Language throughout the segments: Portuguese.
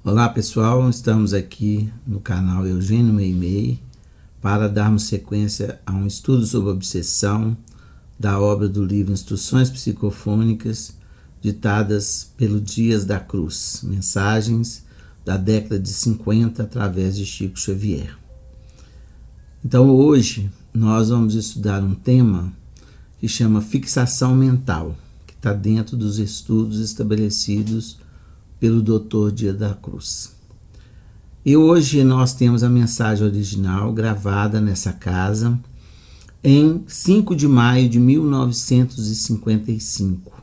Olá pessoal, estamos aqui no canal Eugênio Meimei para darmos sequência a um estudo sobre obsessão da obra do livro Instruções Psicofônicas ditadas pelo Dias da Cruz, mensagens da década de 50 através de Chico Xavier. Então hoje nós vamos estudar um tema que chama fixação mental, que está dentro dos estudos estabelecidos pelo Dr. Dias da Cruz. E hoje nós temos a mensagem original gravada nessa casa em 5 de maio de 1955,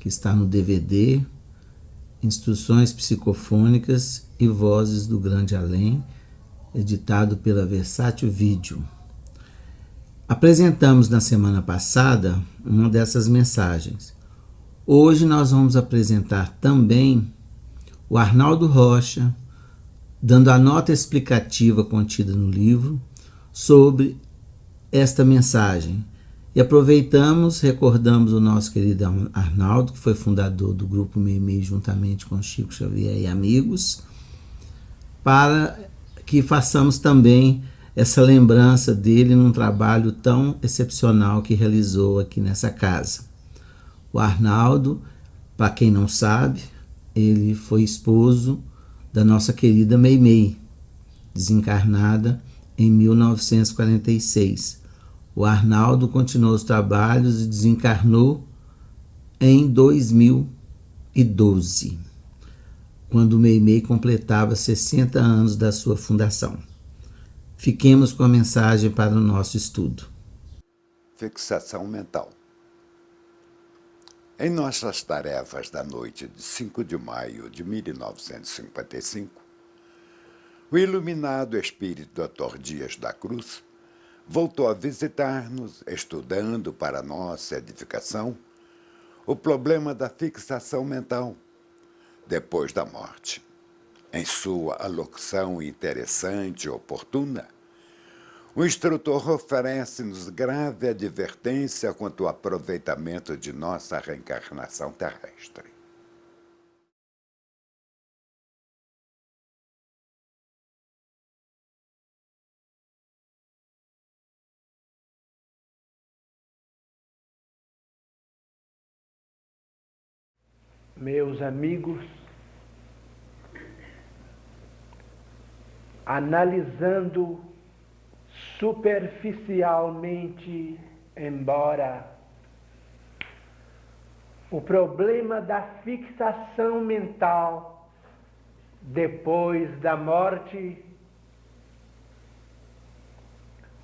que está no DVD Instruções Psicofônicas e Vozes do Grande Além, editado pela Versátil Vídeo. Apresentamos na semana passada uma dessas mensagens. Hoje nós vamos apresentar também o Arnaldo Rocha, dando a nota explicativa contida no livro sobre esta mensagem. E recordamos o nosso querido Arnaldo, que foi fundador do Grupo Meimei juntamente com Chico Xavier e amigos, para que façamos também essa lembrança dele num trabalho tão excepcional que realizou aqui nessa casa. O Arnaldo, para quem não sabe, ele foi esposo da nossa querida Meimei, desencarnada em 1946. O Arnaldo continuou os trabalhos e desencarnou em 2012, quando Meimei completava 60 anos da sua fundação. Fiquemos com a mensagem para o nosso estudo. Fixação mental. Em nossas tarefas da noite de 5 de maio de 1955, o iluminado espírito Dr. Dias da Cruz voltou a visitar-nos, estudando para nossa edificação o problema da fixação mental depois da morte. Em sua alocução interessante e oportuna, o instrutor oferece-nos grave advertência quanto ao aproveitamento de nossa reencarnação terrestre. Meus amigos, analisando superficialmente, embora o problema da fixação mental depois da morte,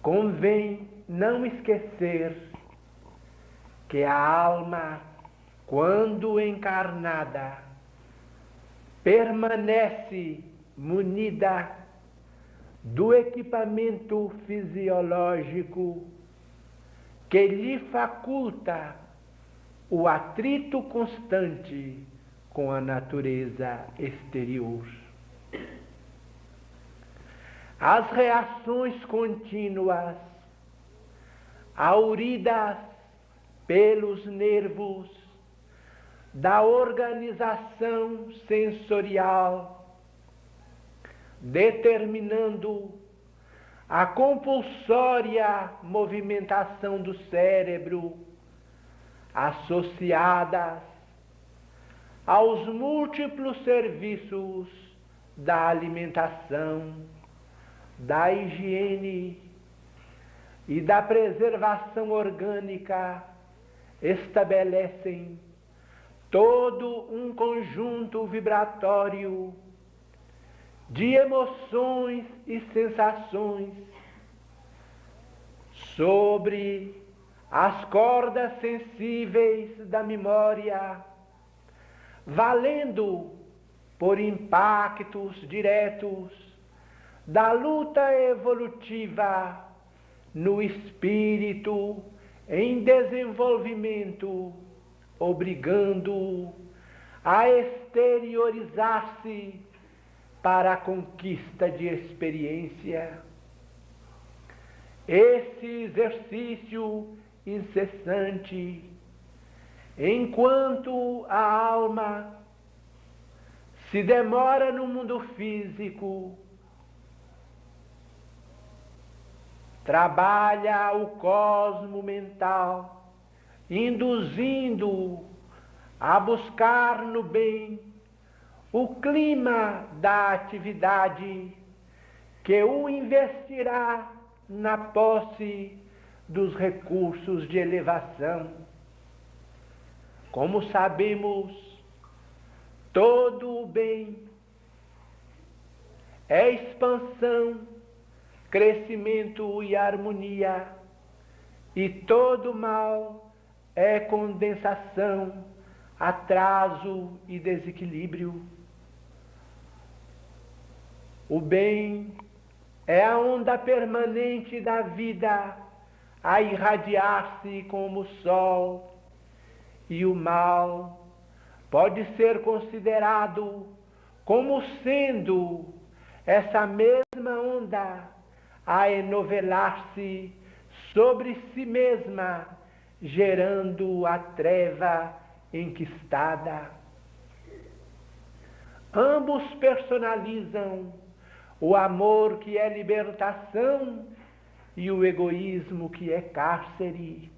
convém não esquecer que a alma, quando encarnada, permanece munida do equipamento fisiológico que lhe faculta o atrito constante com a natureza exterior. As reações contínuas, auridas pelos nervos da organização sensorial, determinando a compulsória movimentação do cérebro, associadas aos múltiplos serviços da alimentação, da higiene e da preservação orgânica, estabelecem todo um conjunto vibratório de emoções e sensações sobre as cordas sensíveis da memória, valendo por impactos diretos da luta evolutiva no espírito em desenvolvimento, obrigando-o a exteriorizar-se para a conquista de experiência. Esse exercício incessante, enquanto a alma se demora no mundo físico, trabalha o cosmo mental, induzindo a buscar no bem o clima da atividade que o investirá na posse dos recursos de elevação. Como sabemos, todo o bem é expansão, crescimento e harmonia, e todo mal é condensação, atraso e desequilíbrio. O bem é a onda permanente da vida a irradiar-se como o sol, e o mal pode ser considerado como sendo essa mesma onda a enovelar-se sobre si mesma, gerando a treva enquistada. Ambos personalizam o amor que é libertação e o egoísmo que é cárcere.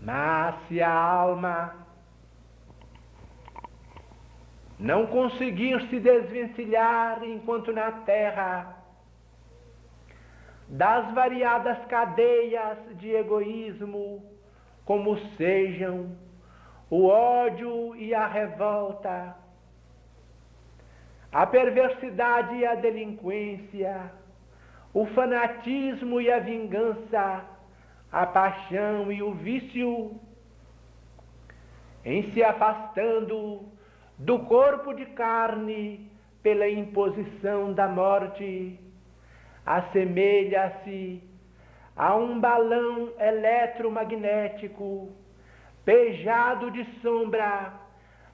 Mas se a alma não conseguir se desvencilhar enquanto na terra das variadas cadeias de egoísmo, como sejam o ódio e a revolta, a perversidade e a delinquência, o fanatismo e a vingança, a paixão e o vício, em se afastando do corpo de carne pela imposição da morte, assemelha-se a um balão eletromagnético pejado de sombra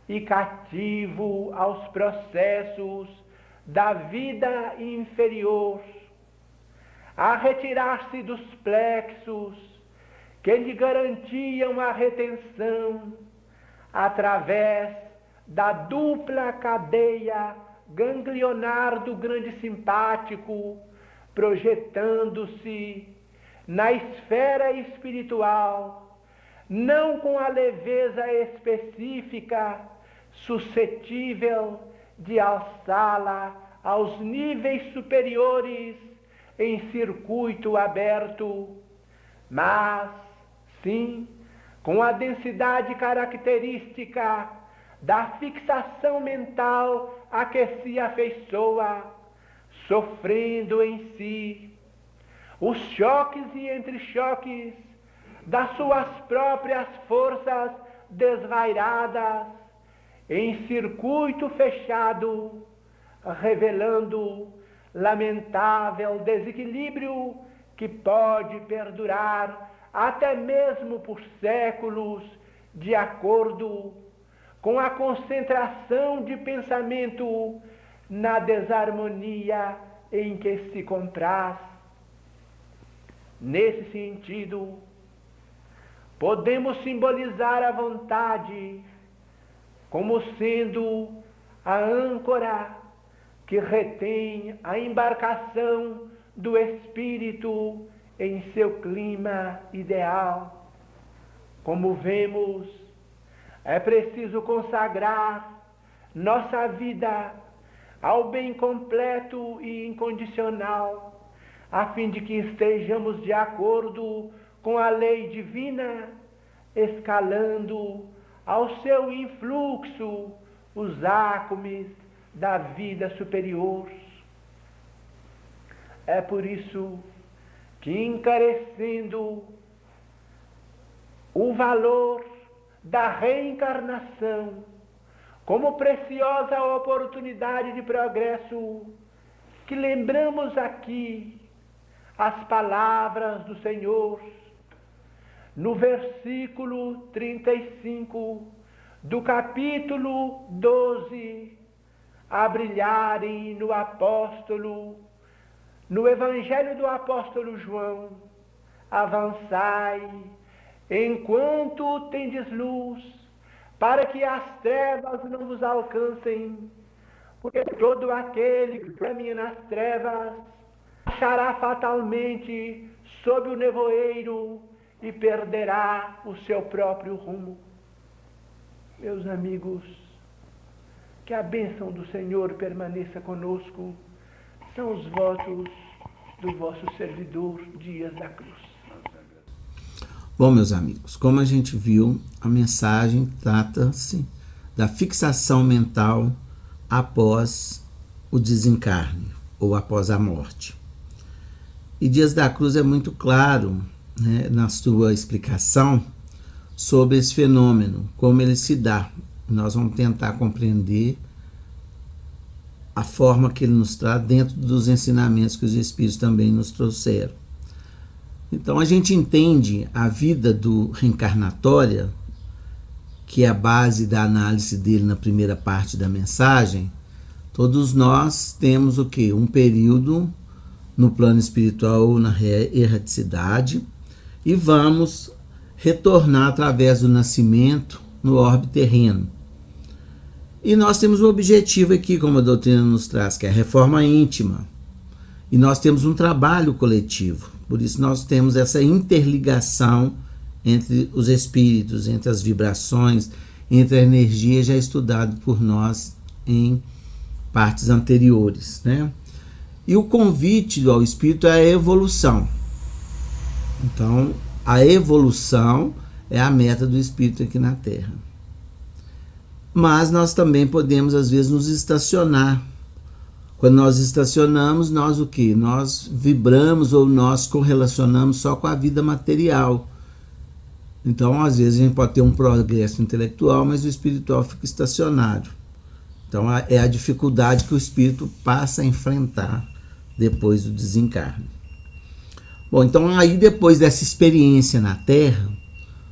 e cativo aos processos da vida inferior, a retirar-se dos plexos que lhe garantiam a retenção através da dupla cadeia ganglionar do grande simpático, projetando-se na esfera espiritual, não com a leveza específica suscetível de alçá-la aos níveis superiores em circuito aberto, mas sim com a densidade característica da fixação mental a que se afeiçoa, sofrendo em si os choques e entre-choques das suas próprias forças desvairadas em circuito fechado, revelando lamentável desequilíbrio que pode perdurar até mesmo por séculos, de acordo com a concentração de pensamento na desarmonia em que se compraz. Nesse sentido, podemos simbolizar a vontade como sendo a âncora que retém a embarcação do espírito em seu clima ideal. Como vemos, é preciso consagrar nossa vida ao bem completo e incondicional, a fim de que estejamos de acordo com a lei divina, escalando ao seu influxo os ácumes da vida superior. É por isso que, encarecendo o valor da reencarnação como preciosa oportunidade de progresso, que lembramos aqui as palavras do Senhor no versículo 35 do capítulo 12, a brilharem no Evangelho do Apóstolo João: avançai enquanto tendes luz, para que as trevas não vos alcancem, porque todo aquele que caminha nas trevas achará fatalmente sob o nevoeiro e perderá o seu próprio rumo. Meus amigos, que a bênção do Senhor permaneça conosco, são os votos do vosso servidor Dias da Cruz. Bom, meus amigos, como a gente viu, a mensagem trata-se da fixação mental após o desencarne ou após a morte. E Dias da Cruz é muito claro, né, na sua explicação sobre esse fenômeno, como ele se dá. Nós vamos tentar compreender a forma que ele nos traz dentro dos ensinamentos que os Espíritos também nos trouxeram. Então a gente entende a vida do reencarnatória, que é a base da análise dele na primeira parte da mensagem. Todos nós temos o quê? Um período no plano espiritual ou na erraticidade e vamos retornar através do nascimento no orbe terreno. E nós temos um objetivo aqui, como a doutrina nos traz, que é a reforma íntima. E nós temos um trabalho coletivo. Por isso nós temos essa interligação entre os espíritos, entre as vibrações, entre a energia já estudada por nós em partes anteriores, né? E o convite ao espírito é a evolução. Então, a evolução é a meta do espírito aqui na Terra. Mas nós também podemos, às vezes, nos estacionar. Quando nós estacionamos, nós o quê? Nós vibramos ou nós correlacionamos só com a vida material. Então, às vezes, a gente pode ter um progresso intelectual, mas o espiritual fica estacionário. Então, é a dificuldade que o espírito passa a enfrentar depois do desencarne. Bom, então aí depois dessa experiência na Terra,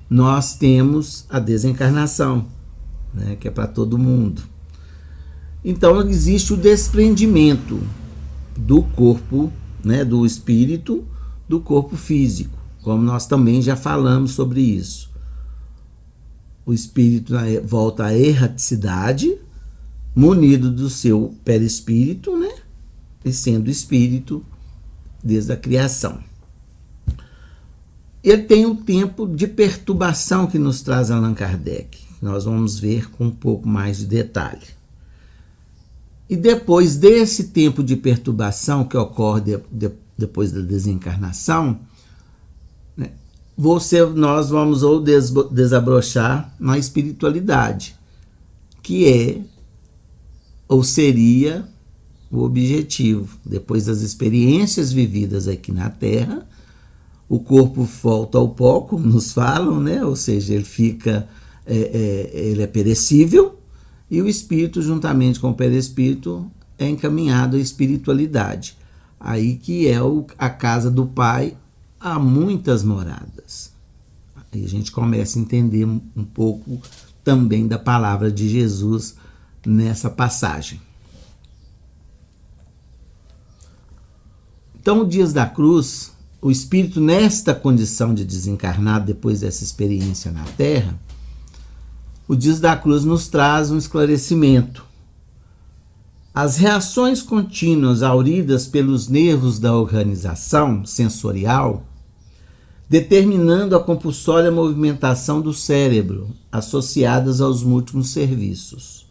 nós temos a desencarnação, né, que é para todo mundo. Então existe o desprendimento do corpo, né, do espírito, do corpo físico, como nós também já falamos sobre isso. O espírito volta à erraticidade, munido do seu perispírito, né, e sendo espírito desde a criação. Ele tem um tempo de perturbação que nos traz Allan Kardec. Nós vamos ver com um pouco mais de detalhe. E depois desse tempo de perturbação que ocorre depois da desencarnação, né, nós vamos ou desabrochar na espiritualidade, que é ou seria o objetivo. Depois das experiências vividas aqui na Terra, o corpo volta ao pó, como nos falam, né? Ou seja, ele fica, ele é perecível, e o espírito, juntamente com o perispírito, é encaminhado à espiritualidade. Aí que é a casa do Pai, há muitas moradas. Aí a gente começa a entender um pouco também da palavra de Jesus nessa passagem. Então, o Dias da Cruz, o espírito nesta condição de desencarnado, depois dessa experiência na Terra, o Dias da Cruz nos traz um esclarecimento. As reações contínuas auridas pelos nervos da organização sensorial, determinando a compulsória movimentação do cérebro, associadas aos múltiplos serviços.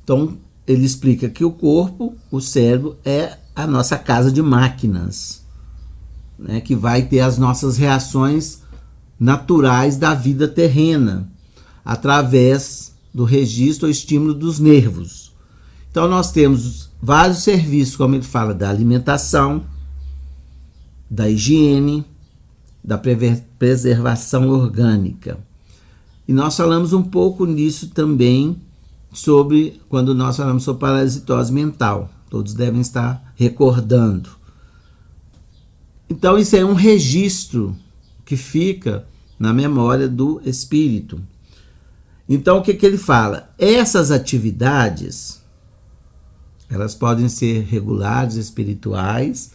Então, ele explica que o corpo, o cérebro, é a nossa casa de máquinas, né, que vai ter as nossas reações naturais da vida terrena, através do registro ou estímulo dos nervos. Então nós temos vários serviços, como ele fala, da alimentação, da higiene, da preservação orgânica. E nós falamos um pouco nisso também, quando nós falamos sobre parasitose mental. Todos devem estar recordando. Então isso é um registro que fica na memória do espírito. Então o que ele fala? Essas atividades, elas podem ser regulares, espirituais,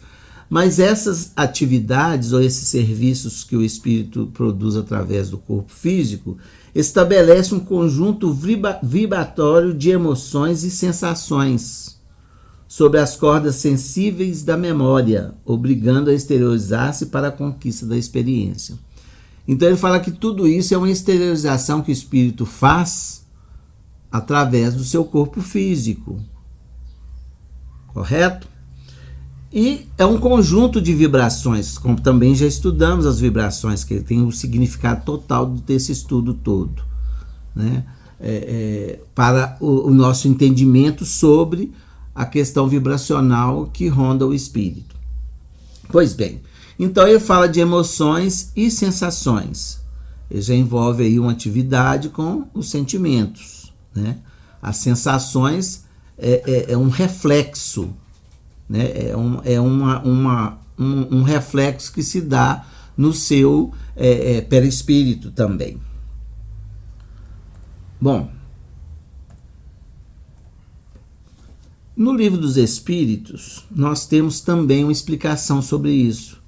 Mas essas atividades ou esses serviços que o espírito produz através do corpo físico estabelece um conjunto vibratório de emoções e sensações sobre as cordas sensíveis da memória, obrigando a exteriorizar-se para a conquista da experiência. Então ele fala que tudo isso é uma exteriorização que o espírito faz através do seu corpo físico. Correto? E é um conjunto de vibrações, como também já estudamos as vibrações, que tem o significado total desse estudo todo, né? Para o nosso entendimento sobre a questão vibracional que ronda o espírito. Pois bem, então ele fala de emoções e sensações. Ele já envolve aí uma atividade com os sentimentos, né? As sensações é um reflexo, né? Um reflexo que se dá no seu perispírito também. Bom, no Livro dos Espíritos, nós temos também uma explicação sobre isso,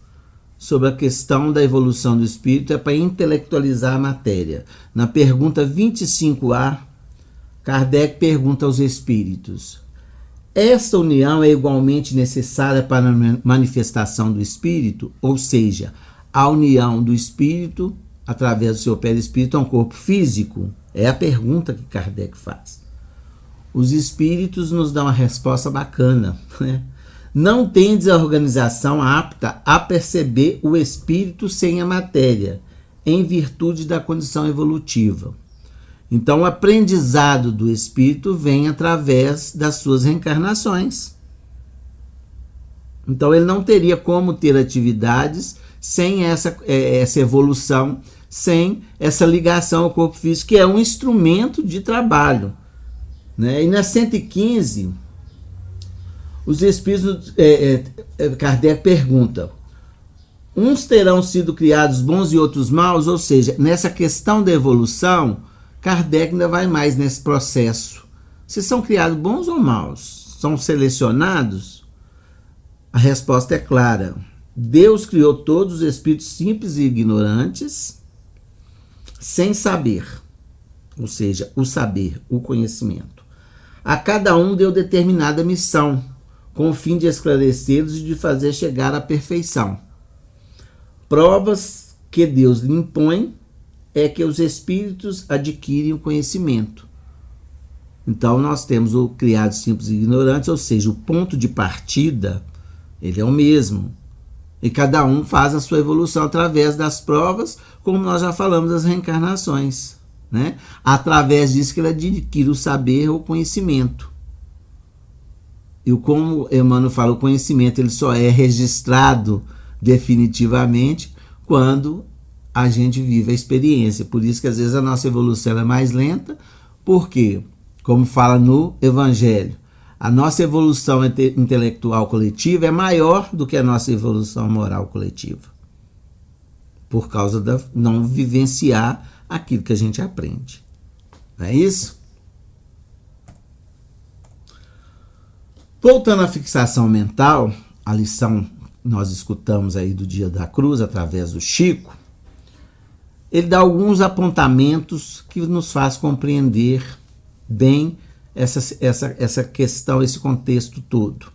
sobre a questão da evolução do espírito, para intelectualizar a matéria. Na pergunta 25A, Kardec pergunta aos espíritos: esta união é igualmente necessária para a manifestação do espírito? Ou seja, a união do espírito, através do seu perispírito, a um corpo físico? É a pergunta que Kardec faz. Os espíritos nos dão uma resposta bacana, né? Não tendes a organização apta a perceber o espírito sem a matéria, em virtude da condição evolutiva. Então, o aprendizado do espírito vem através das suas reencarnações. Então, ele não teria como ter atividades sem essa evolução, sem essa ligação ao corpo físico, que é um instrumento de trabalho, né? E na 115, os espíritos, Kardec pergunta: uns terão sido criados bons e outros maus? Ou seja, nessa questão da evolução, Kardec ainda vai mais nesse processo. Se são criados bons ou maus? São selecionados? A resposta é clara. Deus criou todos os espíritos simples e ignorantes, sem saber. Ou seja, o saber, o conhecimento. A cada um deu determinada missão, com o fim de esclarecê-los e de fazer chegar à perfeição. Provas que Deus lhe impõe é que os espíritos adquirem o conhecimento. Então nós temos o criado simples e ignorantes, ou seja, o ponto de partida, ele é o mesmo. E cada um faz a sua evolução através das provas, como nós já falamos das reencarnações, né? Através disso que ele adquire o saber ou o conhecimento. E como Emmanuel fala, o conhecimento ele só é registrado definitivamente quando a gente vive a experiência. Por isso que às vezes a nossa evolução é mais lenta, porque, como fala no Evangelho, a nossa evolução intelectual coletiva é maior do que a nossa evolução moral coletiva, por causa de não vivenciar aquilo que a gente aprende. Não é isso? Voltando à fixação mental, a lição que nós escutamos aí do Dia da Cruz, através do Chico, ele dá alguns apontamentos que nos faz compreender bem essa questão, esse contexto todo.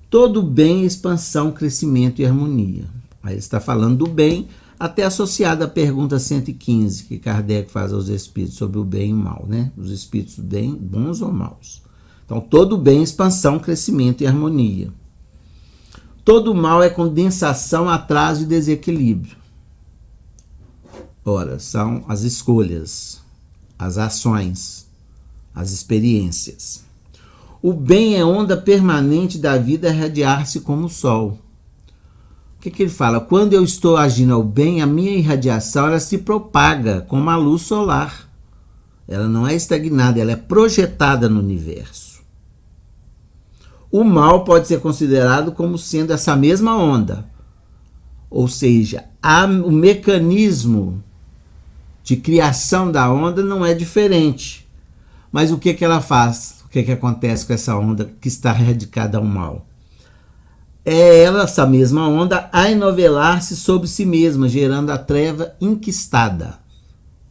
Todo bem é expansão, crescimento e harmonia. Aí ele está falando do bem, até associado à pergunta 115, que Kardec faz aos espíritos sobre o bem e o mal, né? Os espíritos bem, bons ou maus. Então, todo bem é expansão, crescimento e harmonia. Todo mal é condensação, atraso e desequilíbrio. Ora, são as escolhas, as ações, as experiências. O bem é onda permanente da vida a irradiar-se como o sol. O que ele fala? Quando eu estou agindo ao bem, a minha irradiação ela se propaga como a luz solar. Ela não é estagnada, ela é projetada no universo. O mal pode ser considerado como sendo essa mesma onda. Ou seja, o mecanismo de criação da onda não é diferente. Mas o que ela faz? O que acontece com essa onda que está radicada ao mal? é ela, essa mesma onda, a enovelar-se sobre si mesma, gerando a treva enquistada.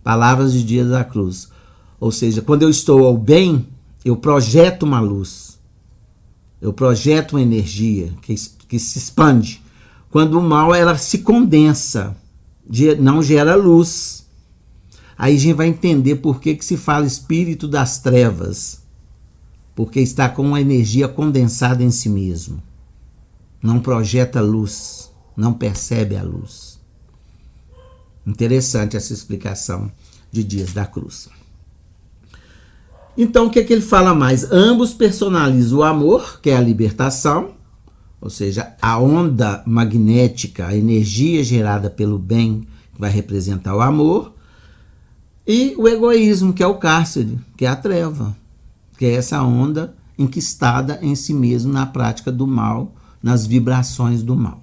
Palavras de Dias da Cruz. Ou seja, quando eu estou ao bem, eu projeto uma luz. Eu projeto uma energia que se expande. Quando o mal, ela se condensa, não gera luz. Aí a gente vai entender por que se fala espírito das trevas. Porque está com uma energia condensada em si mesmo. Não projeta luz, não percebe a luz. Interessante essa explicação de Dias da Cruz. Então, o que ele fala mais? Ambos personalizam o amor, que é a libertação, ou seja, a onda magnética, a energia gerada pelo bem, que vai representar o amor, e o egoísmo, que é o cárcere, que é a treva, que é essa onda enquistada em si mesmo na prática do mal, nas vibrações do mal.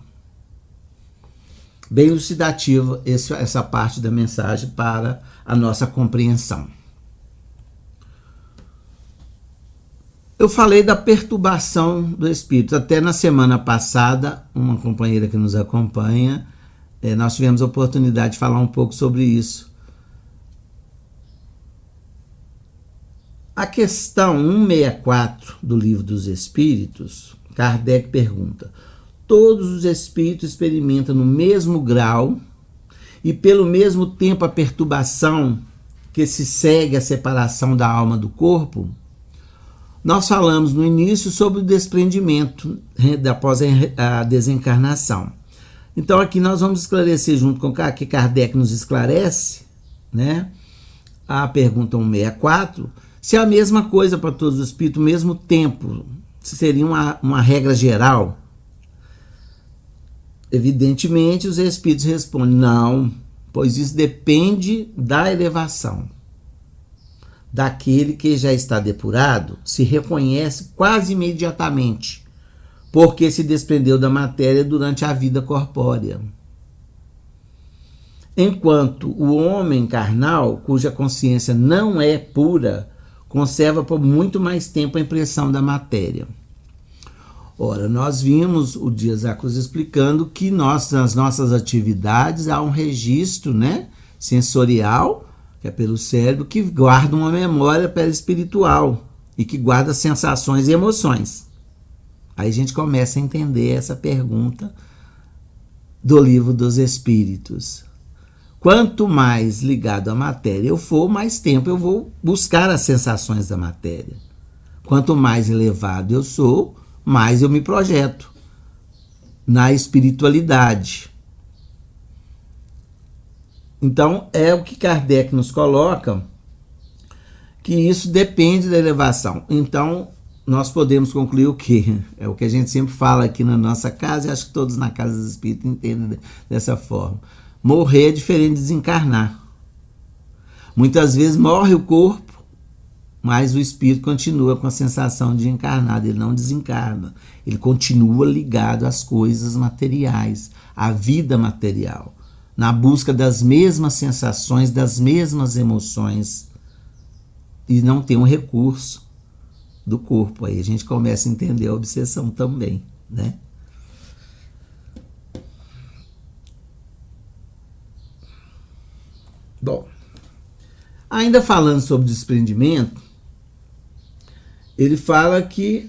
Bem elucidativa essa parte da mensagem para a nossa compreensão. Eu falei da perturbação do espírito. Até na semana passada, uma companheira que nos acompanha, nós tivemos a oportunidade de falar um pouco sobre isso. A questão 164 do Livro dos Espíritos, Kardec pergunta: todos os espíritos experimentam no mesmo grau e pelo mesmo tempo a perturbação que se segue a separação da alma do corpo? Nós falamos no início sobre o desprendimento após a desencarnação. Então aqui nós vamos esclarecer junto com o que Kardec nos esclarece, né? A pergunta 164, se é a mesma coisa para todos os espíritos, o mesmo tempo, se seria uma regra geral. Evidentemente, os espíritos respondem: não, pois isso depende da elevação. Daquele que já está depurado, se reconhece quase imediatamente, porque se desprendeu da matéria durante a vida corpórea. Enquanto o homem carnal, cuja consciência não é pura, conserva por muito mais tempo a impressão da matéria. Ora, nós vimos o Dias da Cruz explicando que nas nossas atividades há um registro, né, sensorial, que é pelo cérebro, que guarda uma memória perispiritual e que guarda sensações e emoções. Aí a gente começa a entender essa pergunta do Livro dos Espíritos. Quanto mais ligado à matéria eu for, mais tempo eu vou buscar as sensações da matéria. Quanto mais elevado eu sou, mais eu me projeto na espiritualidade. Então, é o que Kardec nos coloca, que isso depende da elevação. Então, nós podemos concluir o quê? É o que a gente sempre fala aqui na nossa casa, e acho que todos na Casa dos Espíritos entendem dessa forma. Morrer é diferente de desencarnar. Muitas vezes morre o corpo, mas o espírito continua com a sensação de encarnado, ele não desencarna. Ele continua ligado às coisas materiais, à vida material, na busca das mesmas sensações, das mesmas emoções, e não tem um recurso do corpo. Aí a gente começa a entender a obsessão também, né? Bom, ainda falando sobre desprendimento, ele fala que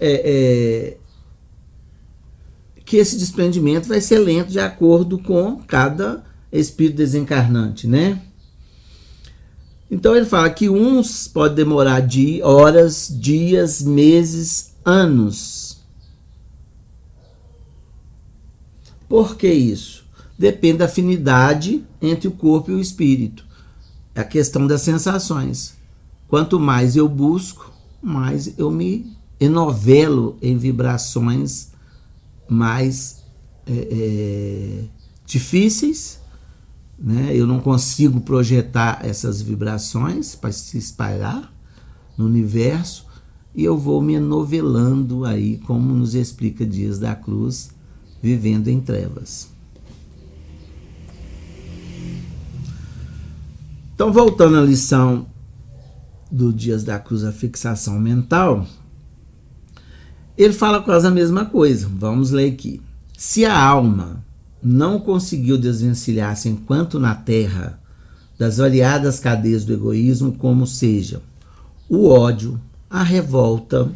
esse desprendimento vai ser lento de acordo com cada espírito desencarnante, né? Então ele fala que uns podem demorar horas, dias, meses, anos. Por que isso? Depende da afinidade entre o corpo e o espírito. É a questão das sensações. Quanto mais eu busco, mais eu me enovelo em vibrações mais difíceis, né? Eu não consigo projetar essas vibrações para se espalhar no universo, e eu vou me enovelando aí, como nos explica Dias da Cruz, vivendo em trevas. Então, voltando à lição do Dias da Cruz, a fixação mental, ele fala quase a mesma coisa. Vamos ler aqui. Se a alma não conseguiu desvencilhar-se enquanto na Terra das variadas cadeias do egoísmo, como sejam o ódio, a revolta,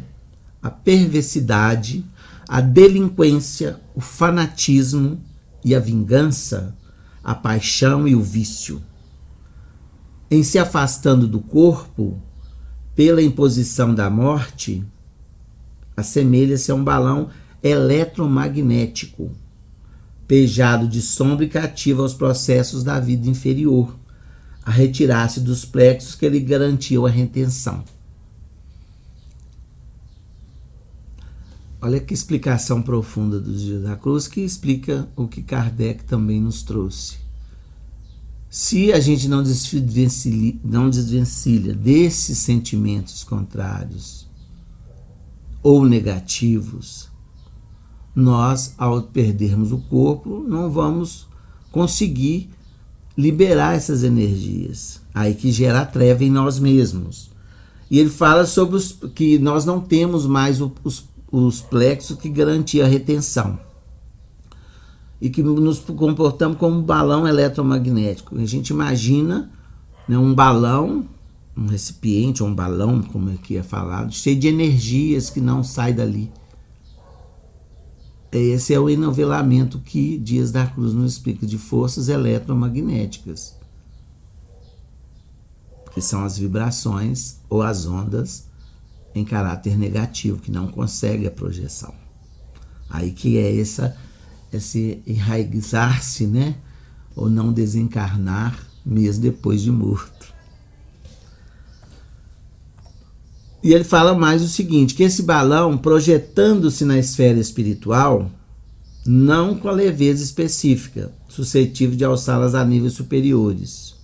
a perversidade, a delinquência, o fanatismo e a vingança, a paixão e o vício, em se afastando do corpo pela imposição da morte, assemelha-se a um balão eletromagnético, pejado de sombra e cativo aos processos da vida inferior, a retirar-se dos plexos que lhe garantiam a retenção. Olha que explicação profunda dos Dias da Cruz, que explica o que Kardec também nos trouxe. Se a gente não desvencilha desses sentimentos contrários ou negativos, nós, ao perdermos o corpo, não vamos conseguir liberar essas energias. Aí que gera a treva em nós mesmos. E ele fala sobre que nós não temos mais os plexos que garantiam a retenção. E que nos comportamos como um balão eletromagnético. A gente imagina, né, um balão, um recipiente ou um balão, como aqui é falado, cheio de energias que não sai dali. Esse é o enovelamento que Dias da Cruz nos explica, de forças eletromagnéticas, que são as vibrações ou as ondas em caráter negativo, que não consegue a projeção. Aí que é esse enraizar-se, né? Ou não desencarnar mesmo depois de morto. E ele fala mais o seguinte, que esse balão, projetando-se na esfera espiritual, não com a leveza específica, suscetível de alçá-las a níveis superiores.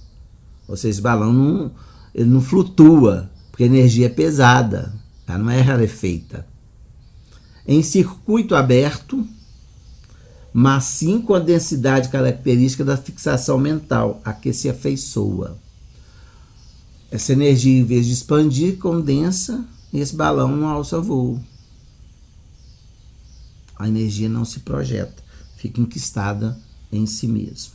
Ou seja, esse balão ele não flutua, porque a energia é pesada, ela não é rarefeita. Em circuito aberto, mas sim com a densidade característica da fixação mental, a que se afeiçoa. Essa energia, em vez de expandir, condensa, e esse balão não alça voo. A energia não se projeta, fica enquistada em si mesma.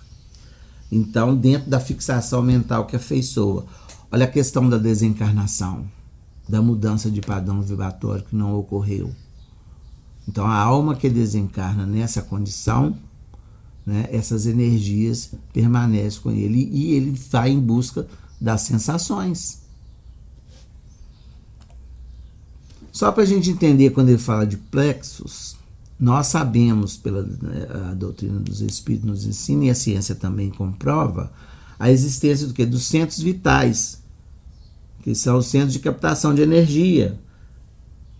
Então, dentro da fixação mental que afeiçoa, olha a questão da desencarnação, da mudança de padrão vibratório que não ocorreu. Então, a alma que desencarna nessa condição, né, essas energias permanecem com ele e ele vai em busca das sensações. Só para a gente entender, quando ele fala de plexos, nós sabemos, pela a doutrina dos Espíritos nos ensina, e a ciência também comprova, a existência do quê? Dos centros vitais, que são os centros de captação de energia.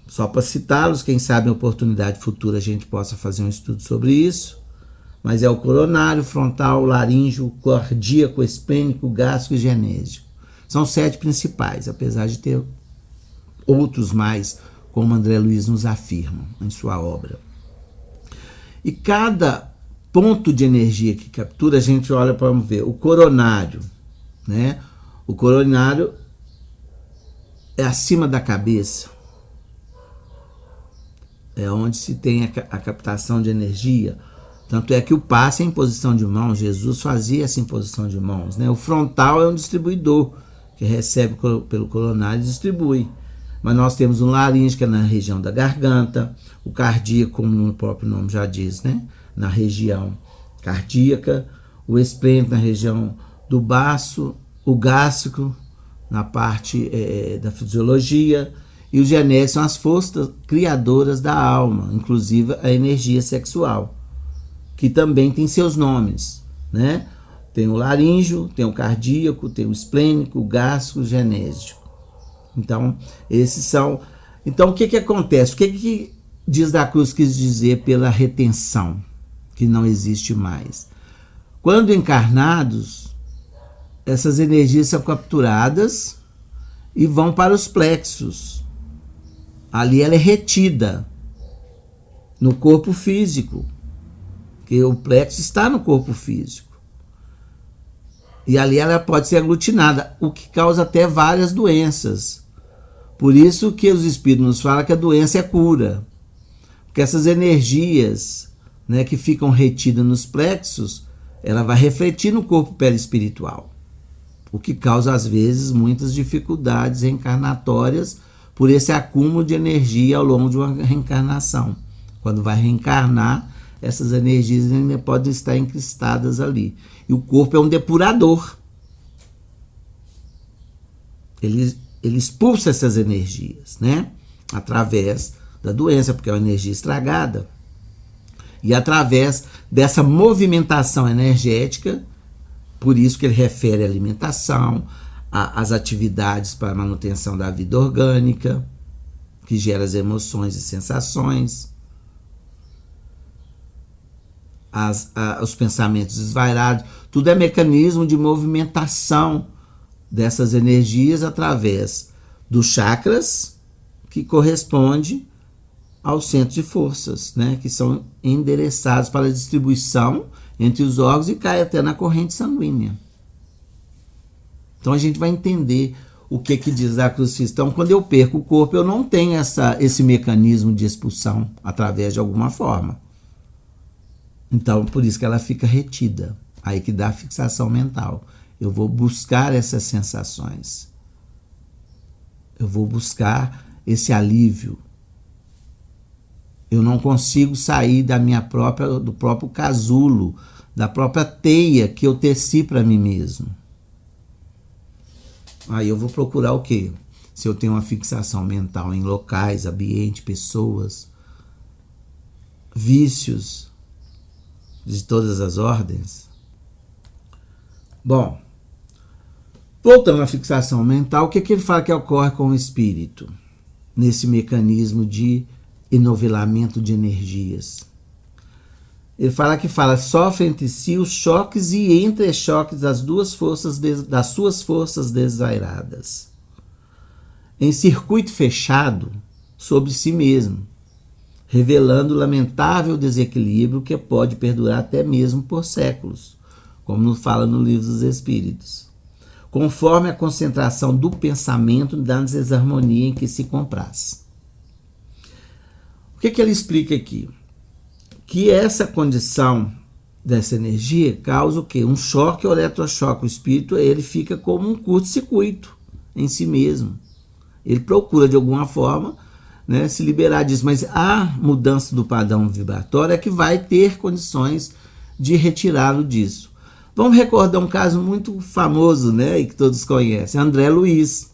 Só para citá-los, quem sabe em oportunidade futura a gente possa fazer um estudo sobre isso, mas é o coronário, frontal, laríngeo, cardíaco, esplênico, gástrico e genésico. São 7 principais, apesar de ter outros mais, como André Luiz nos afirma em sua obra. E cada ponto de energia que captura, a gente olha para ver o coronário, né? O coronário é acima da cabeça, é onde se tem a captação de energia. Tanto é que o passe é em posição de mãos, Jesus fazia essa imposição de mãos, né? O frontal é um distribuidor, que recebe pelo coronário e distribui. Mas nós temos um laríngeo, que é na região da garganta, o cardíaco, como o próprio nome já diz, né? Na região cardíaca, o esplênico na região do baço, o gástrico na parte da fisiologia, e o genésico são as forças criadoras da alma, inclusive a energia sexual, que também tem seus nomes, né? Tem o laríngeo, tem o cardíaco, tem o esplênico, o gástrico, o genésico. Então, esses são... Então, o que acontece? O que Dias da Cruz quis dizer pela retenção, que não existe mais? Quando encarnados, essas energias são capturadas e vão para os plexos. Ali ela é retida no corpo físico, porque o plexo está no corpo físico. E ali ela pode ser aglutinada, o que causa até várias doenças. Por isso que os Espíritos nos falam que a doença é cura. Porque essas energias, né, que ficam retidas nos plexos, ela vai refletir no corpo perispiritual, o que causa, às vezes, muitas dificuldades reencarnatórias por esse acúmulo de energia ao longo de uma reencarnação. Quando vai reencarnar, essas energias ainda podem estar encristadas ali. E o corpo é um depurador. Ele expulsa essas energias, né? Através da doença, porque é uma energia estragada. E através dessa movimentação energética, por isso que ele refere à alimentação, às atividades para a manutenção da vida orgânica, que gera as emoções e sensações, os pensamentos desvairados, tudo é mecanismo de movimentação dessas energias através dos chakras, que corresponde ao centro de forças, né, que são endereçados para a distribuição entre os órgãos e cai até na corrente sanguínea. Então a gente vai entender o que diz a crucifixo. Então, quando eu perco o corpo, eu não tenho esse mecanismo de expulsão através de alguma forma. Então, por isso que ela fica retida. Aí que dá a fixação mental. Eu vou buscar essas sensações. Eu vou buscar esse alívio. Eu não consigo sair do próprio casulo, da própria teia que eu teci para mim mesmo. Aí eu vou procurar o quê? Se eu tenho uma fixação mental em locais, ambiente, pessoas, vícios de todas as ordens. Bom, voltando à fixação mental, o que ele fala que ocorre com o espírito nesse mecanismo de enovelamento de energias? Ele fala que sofre entre si os choques e entre-choques das suas forças desvairadas, em circuito fechado sobre si mesmo, revelando lamentável desequilíbrio que pode perdurar até mesmo por séculos, como nos fala no Livro dos Espíritos, conforme a concentração do pensamento na desarmonia em que se compraz. O que ele explica aqui? Que essa condição dessa energia causa o quê? Um choque ou eletrochoque. O espírito, ele fica como um curto-circuito em si mesmo. Ele procura, de alguma forma, né, se liberar disso. Mas a mudança do padrão vibratório é que vai ter condições de retirá-lo disso. Vamos recordar um caso muito famoso, né, e que todos conhecem. André Luiz.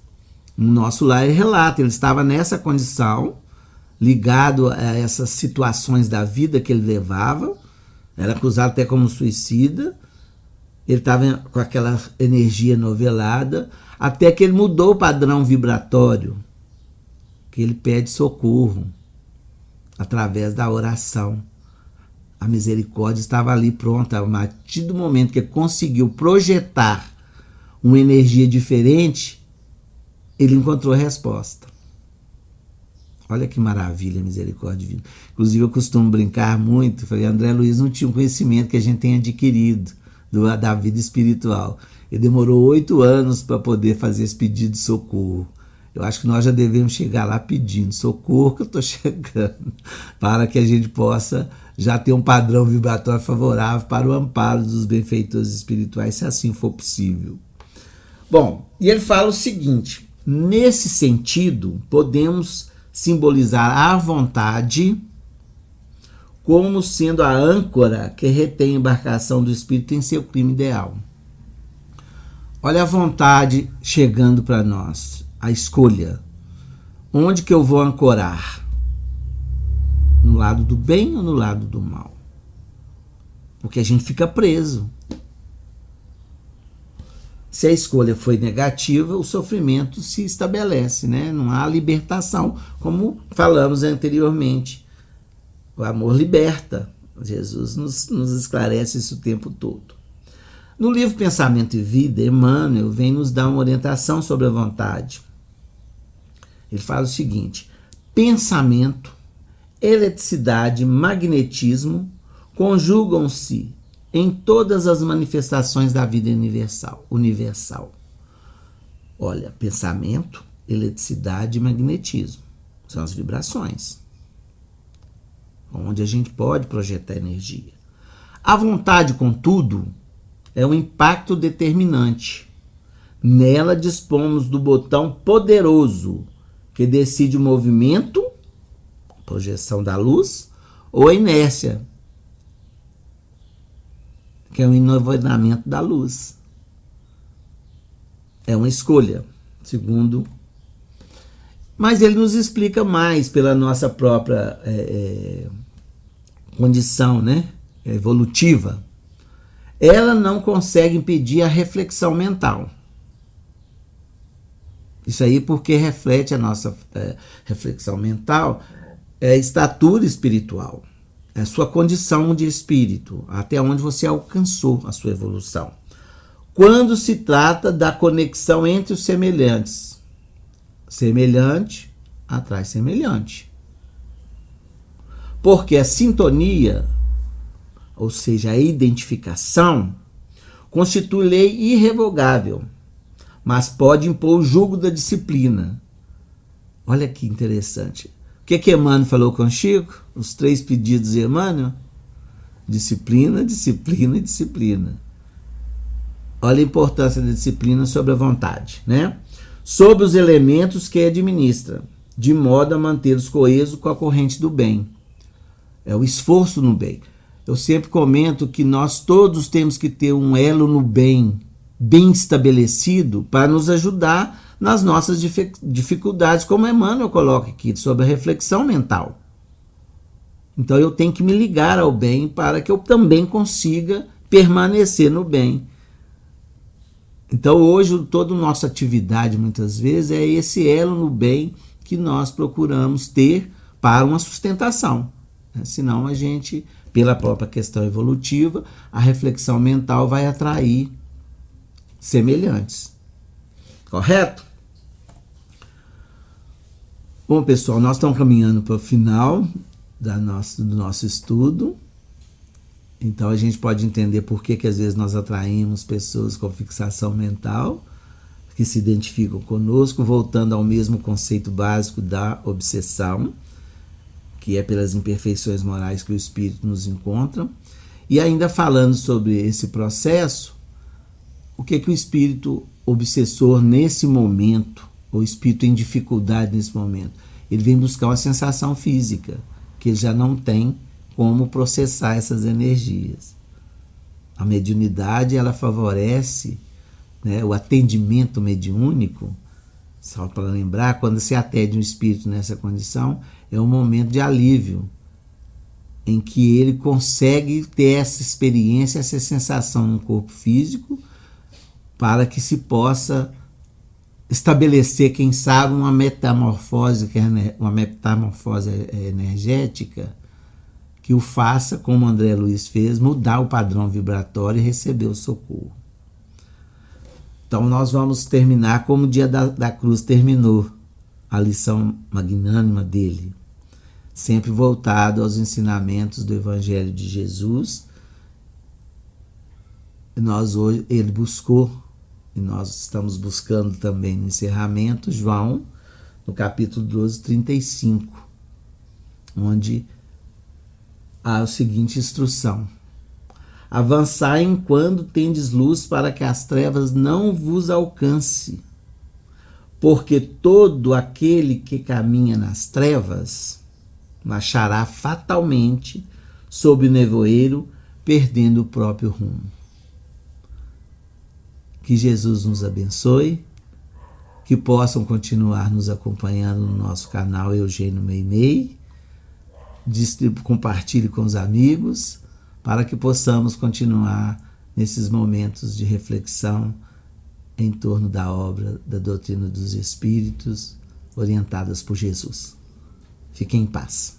No nosso lar ele relata, ele estava nessa condição, ligado a essas situações da vida que ele levava, era acusado até como suicida, ele estava com aquela energia novelada, até que ele mudou o padrão vibratório, que ele pede socorro, através da oração. A misericórdia estava ali pronta, a partir do momento que ele conseguiu projetar uma energia diferente, ele encontrou a resposta. Olha que maravilha a misericórdia divina. Inclusive eu costumo brincar muito, falei, André Luiz não tinha um conhecimento que a gente tem adquirido da vida espiritual. Ele demorou 8 anos para poder fazer esse pedido de socorro. Eu acho que nós já devemos chegar lá pedindo socorro, que eu estou chegando, para que a gente possa já ter um padrão vibratório favorável para o amparo dos benfeitores espirituais, se assim for possível. Bom, e ele fala o seguinte, nesse sentido, podemos simbolizar a vontade como sendo a âncora que retém a embarcação do espírito em seu clima ideal. Olha a vontade chegando para nós, a escolha. Onde que eu vou ancorar? No lado do bem ou no lado do mal? Porque a gente fica preso. Se a escolha foi negativa, o sofrimento se estabelece, né? Não há libertação, como falamos anteriormente. O amor liberta. Jesus nos esclarece isso o tempo todo. No livro Pensamento e Vida, Emmanuel vem nos dar uma orientação sobre a vontade. Ele fala o seguinte: pensamento, eletricidade, magnetismo conjugam-se em todas as manifestações da vida universal. Olha, pensamento, eletricidade e magnetismo são as vibrações. onde a gente pode projetar energia. A vontade, contudo, é um impacto determinante. Nela dispomos do botão poderoso que decide o movimento, projeção da luz, ou a inércia, que é o enveredamento da luz. É uma escolha, segundo. Mas ele nos explica mais pela nossa própria condição, né, evolutiva. Ela não consegue impedir a reflexão mental. Isso aí porque reflete a nossa reflexão mental, é a estatura espiritual, é a sua condição de espírito, até onde você alcançou a sua evolução. Quando se trata da conexão entre os semelhantes, semelhante atrai semelhante. Porque a sintonia, ou seja, a identificação, constitui lei irrevogável, mas pode impor o jugo da disciplina. Olha que interessante. O que Emmanuel falou com Chico? Os 3 pedidos de Emmanuel? Disciplina, disciplina e disciplina. Olha a importância da disciplina sobre a vontade, né? Sobre os elementos que administra, de modo a mantê-los coesos com a corrente do bem. É o esforço no bem. Eu sempre comento que nós todos temos que ter um elo no bem, bem estabelecido, para nos ajudar nas nossas dificuldades, como Emmanuel coloca aqui, sobre a reflexão mental. Então eu tenho que me ligar ao bem para que eu também consiga permanecer no bem. Então hoje toda a nossa atividade muitas vezes é esse elo no bem que nós procuramos ter para uma sustentação. Senão a gente, pela própria questão evolutiva, a reflexão mental vai atrair semelhantes. Correto? Bom, pessoal, nós estamos caminhando para o final do nosso estudo. Então a gente pode entender por que às vezes nós atraímos pessoas com fixação mental, que se identificam conosco, voltando ao mesmo conceito básico da obsessão, que é pelas imperfeições morais que o espírito nos encontra. E ainda falando sobre esse processo, o que o espírito obsessor nesse momento, o espírito em dificuldade nesse momento, ele vem buscar uma sensação física, que ele já não tem como processar essas energias. A mediunidade, ela favorece, né, o atendimento mediúnico. Só para lembrar, quando se atende um espírito nessa condição, é um momento de alívio, em que ele consegue ter essa experiência, essa sensação no corpo físico, para que se possa estabelecer, quem sabe, uma metamorfose energética, que o faça, como André Luiz fez, mudar o padrão vibratório e receber o socorro. Então nós vamos terminar como o Dia da Cruz terminou, a lição magnânima dele, sempre voltado aos ensinamentos do Evangelho de Jesus. Hoje ele buscou, e nós estamos buscando também no encerramento, João, no capítulo 12, 35, onde há a seguinte instrução: avançai enquanto tendes luz, para que as trevas não vos alcance, porque todo aquele que caminha nas trevas marchará fatalmente sob o nevoeiro, perdendo o próprio rumo. Que Jesus nos abençoe, que possam continuar nos acompanhando no nosso canal Eugênio Meinei, compartilhe com os amigos, para que possamos continuar nesses momentos de reflexão em torno da obra da doutrina dos Espíritos, orientadas por Jesus. Fiquem em paz.